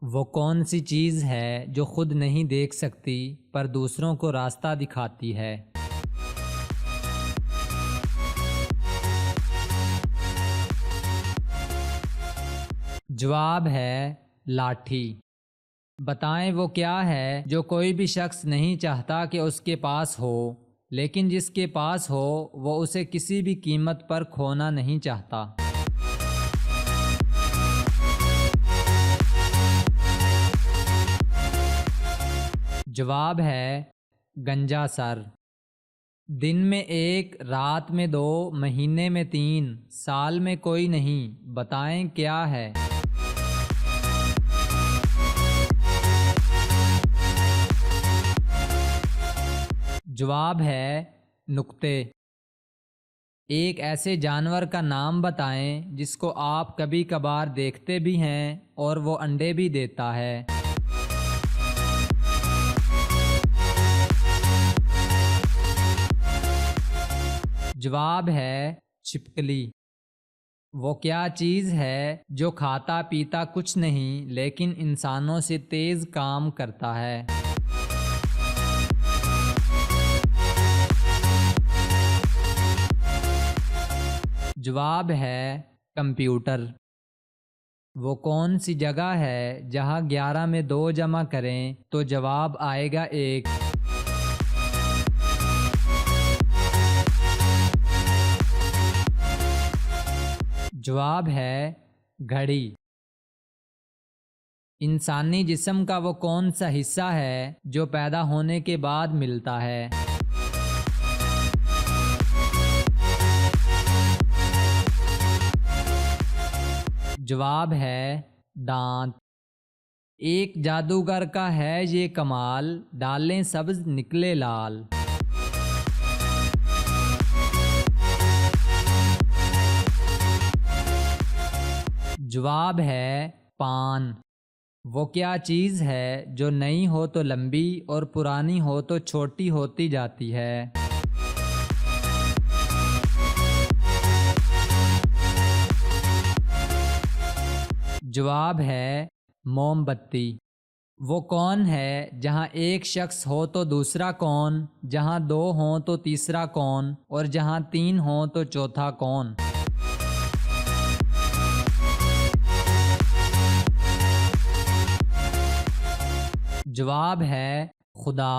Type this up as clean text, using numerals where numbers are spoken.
وہ کون سی چیز ہے جو خود نہیں دیکھ سکتی پر دوسروں کو راستہ دکھاتی ہے؟ جواب ہے لاٹھی۔ بتائیں وہ کیا ہے جو کوئی بھی شخص نہیں چاہتا کہ اس کے پاس ہو، لیکن جس کے پاس ہو وہ اسے کسی بھی قیمت پر کھونا نہیں چاہتا؟ جواب ہے گنجا سر۔ دن میں ایک، رات میں دو، مہینے میں تین، سال میں کوئی نہیں، بتائیں کیا ہے؟ جواب ہے نکتے۔ ایک ایسے جانور کا نام بتائیں جس کو آپ کبھی کبھار دیکھتے بھی ہیں اور وہ انڈے بھی دیتا ہے۔ جواب ہے چھپکلی۔ وہ کیا چیز ہے جو کھاتا پیتا کچھ نہیں لیکن انسانوں سے تیز کام کرتا ہے؟ جواب ہے کمپیوٹر۔ وہ کون سی جگہ ہے جہاں 11 میں 2 جمع کریں تو جواب آئے گا 1؟ جواب ہے گھڑی۔ انسانی جسم کا وہ کون سا حصہ ہے جو پیدا ہونے کے بعد ملتا ہے؟ جواب ہے دانت۔ ایک جادوگر کا ہے یہ کمال، ڈالیں سبز نکلے لال۔ جواب ہے پان۔ وہ کیا چیز ہے جو نئی ہو تو لمبی اور پرانی ہو تو چھوٹی ہوتی جاتی ہے؟ جواب ہے موم بتی۔ وہ کون ہے جہاں ایک شخص ہو تو دوسرا کون، جہاں 2 ہوں تو تیسرا کون، اور جہاں 3 ہوں تو چوتھا کون؟ جواب ہے خدا۔